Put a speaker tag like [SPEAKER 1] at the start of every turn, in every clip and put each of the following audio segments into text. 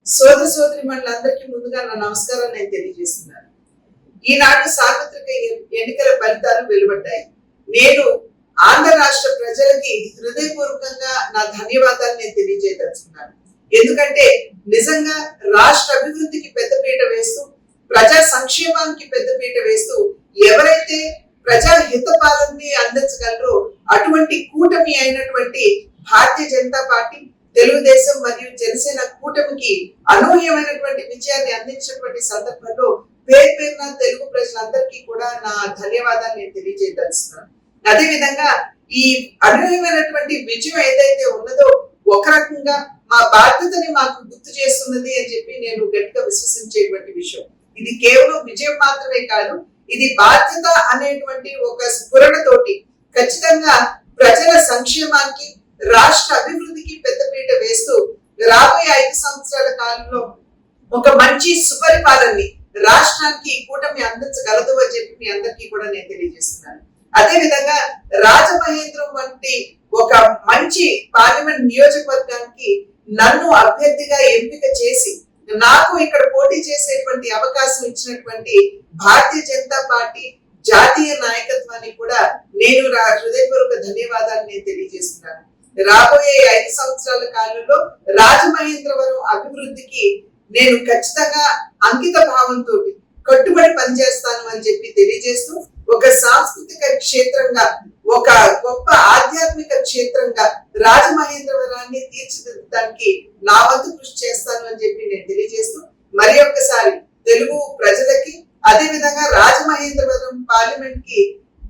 [SPEAKER 1] సోదరి మండలందరికీ ముందుగా నా నమస్కారం నేను తెలియజేస్తున్నాను. ఈనాడు సార్వత్రిక ఎన్నికల ఫలితాలు వెలువడ్డాయి. నేను ఆంధ్ర రాష్ట్ర ప్రజలకి హృదయపూర్వకంగా నా ధన్యవాదాలు నేను తెలియజేయదలుచుకున్నాను. ఎందుకంటే నిజంగా రాష్ట్ర అభివృద్ధికి పెద్దపీట వేస్తూ, ప్రజా సంక్షేమానికి పెద్దపీట వేస్తూ ఎవరైతే ప్రజా హిత పాలనని అందించగలరో అటువంటి కూటమి అయినటువంటి భారతీయ జనతా పార్టీ, తెలుగుదేశం మరియు జనసేన కూటమికి అనూహ్యమైనటువంటి విజయాన్ని అందించినటువంటి సందర్భంలో పేరు పేరున తెలుగు ప్రజలందరికీ కూడా నా ధన్యవాదాలు నేను తెలియజేయదలుచున్నాను. అదే విధంగా ఈ అనూహ్యమైనటువంటి విజయం ఏదైతే ఉన్నదో ఒక రకంగా మా బాధ్యతని మాకు గుర్తు చేస్తున్నది అని చెప్పి నేను గట్టిగా విశ్వసించేటువంటి విషయం. ఇది కేవలం విజయం మాత్రమే కాదు, ఇది బాధ్యత అనేటువంటి ఒక స్ఫురణతోటి ఖచ్చితంగా ప్రజల సంక్షేమానికి, రాష్ట్ర అభివృద్ధికి పెద్దపీట వేస్తూ రాబోయే 5 సంవత్సరాల కాలంలో ఒక మంచి సుపరిపాలనని రాష్ట్రానికి కూటమి అందించగలదు అని చెప్పి మీ అందరికీ కూడా నేను తెలియజేస్తున్నాను. అదే విధంగా రాజమహేంద్రం వంటి ఒక మంచి పార్లమెంట్ నియోజకవర్గానికి నన్ను అభ్యర్థిగా ఎంపిక చేసి నాకు ఇక్కడ పోటీ చేసేటువంటి అవకాశం ఇచ్చినటువంటి భారతీయ జనతా పార్టీ జాతీయ నాయకత్వాన్ని కూడా నేను హృదయపూర్వక ధన్యవాదాలు నేను తెలియజేస్తున్నాను. రాబోయే 5 సంవత్సరాల కాలంలో రాజమహేంద్రవరం అభివృద్ధికి నేను ఖచ్చితంగా అంకిత భావంతో కట్టుబడి పనిచేస్తాను అని చెప్పి తెలియజేస్తూ, ఒక సాంస్కృతిక క్షేత్రంగా, ఒక గొప్ప ఆధ్యాత్మిక క్షేత్రంగా రాజమహేంద్రవరాన్ని తీర్చిదిద్దడానికి నా వంతు కృషి చేస్తాను అని చెప్పి నేను తెలియజేస్తూ, మరి ఒక్కసారి తెలుగు ప్రజలకి, అదే విధంగా రాజమహేంద్రవరం పార్లమెంట్ కి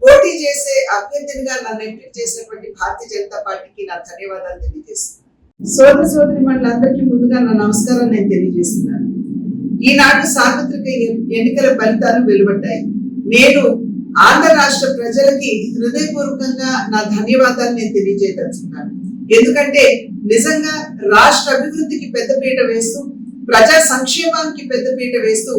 [SPEAKER 1] పోటీ చేసే అభ్యర్థినిగా నన్ను ఎంపిక చేసినటువంటి భారతీయ జనతా పార్టీకి నా ధన్యవాదాలు తెలియజేస్తున్నాను. సోదరి మండలందరికీ ముందుగా నా నమస్కారం నేను తెలియజేస్తున్నాను. ఈనాడు సార్వత్రిక ఎన్నికల ఫలితాలు వెలువడ్డాయి. నేను ఆంధ్ర రాష్ట్ర ప్రజలకి హృదయపూర్వకంగా నా ధన్యవాదాలు నేను తెలియజేయదలుచుకున్నాను. ఎందుకంటే నిజంగా రాష్ట్ర అభివృద్ధికి పెద్దపీట వేస్తూ, ప్రజా సంక్షేమానికి పెద్దపీట వేస్తూ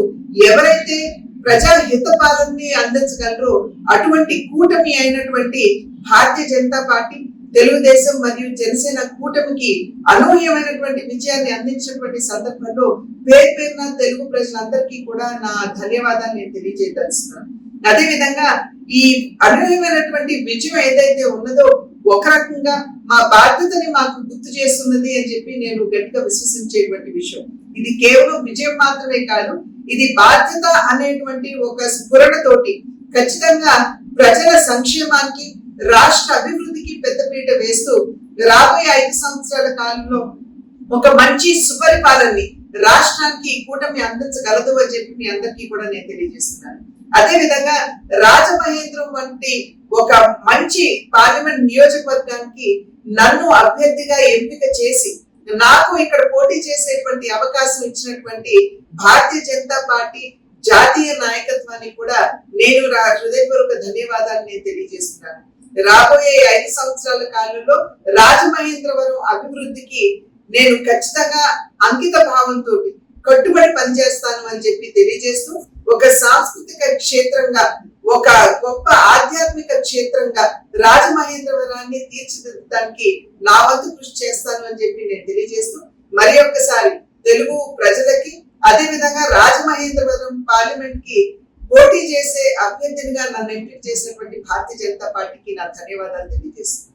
[SPEAKER 1] ఎవరైతే ప్రజా హిత పాలనని అందించగలరో అటువంటి కూటమి అయినటువంటి భారతీయ జనతా పార్టీ, తెలుగుదేశం మరియు జనసేన కూటమికి అనూహ్యమైనటువంటి విజయాన్ని అందించినటువంటి సందర్భంలో పేరు పేరున తెలుగు ప్రజలందరికీ కూడా నా ధన్యవాదాలు నేను తెలియజేయదలుచున్నాను. అదే విధంగా ఈ అనూహ్యమైనటువంటి విజయం ఏదైతే ఉన్నదో ఒక రకంగా మా బాధ్యతని మాకు గుర్తు చేస్తున్నది అని చెప్పి నేను గట్టిగా విశ్వసించేటువంటి విషయం. ఇది కేవలం విజయం మాత్రమే కాదు, ఇది బాధ్యత అనేటువంటి ఒక స్ఫురణతోటి ఖచ్చితంగా ప్రజల సంక్షేమానికి, రాష్ట్ర అభివృద్ధికి పెద్దపీట వేస్తూ రాబోయే 5 సంవత్సరాల కాలంలో ఒక మంచి సుపరిపాలనని రాష్ట్రానికి కూటమి అందించగలదు అని చెప్పి మీ అందరికీ కూడా నేను తెలియజేస్తున్నాను. అదే విధంగా రాజమహేంద్రం వంటి ఒక మంచి పార్లమెంట్ నియోజకవర్గానికి నన్ను అభ్యర్థిగా ఎంపిక చేసి నాకు ఇక్కడ పోటీ చేసేటువంటి అవకాశం ఇచ్చినటువంటి భారతీయ జనతా పార్టీ జాతీయ నాయకత్వాన్ని కూడా నేను హృదయపూర్వక ధన్యవాదాలు నేను తెలియజేస్తున్నాను. రాబోయే 5 సంవత్సరాల కాలంలో రాజమహేంద్రవరం అభివృద్ధికి నేను ఖచ్చితంగా అంకిత భావంతో కట్టుబడి పనిచేస్తాను అని చెప్పి తెలియజేస్తూ, ఒక సాంస్కృతిక క్షేత్రంగా, ఒక గొప్ప ఆధ్యాత్మిక క్షేత్రంగా రాజమహేంద్రవరాన్ని తీర్చిదిద్దడానికి నా వంతు కృషి చేస్తాను అని చెప్పి నేను తెలియజేస్తూ, మరి ఒక్కసారి తెలుగు ప్రజలకి, అదే విధంగా రాజమహేంద్రవరం పార్లమెంట్ కి పోటీ చేసే అభ్యర్థినిగా నన్ను ఎంపిక చేసినటువంటి భారతీయ జనతా పార్టీకి నా ధన్యవాదాలు తెలియజేస్తున్నాను.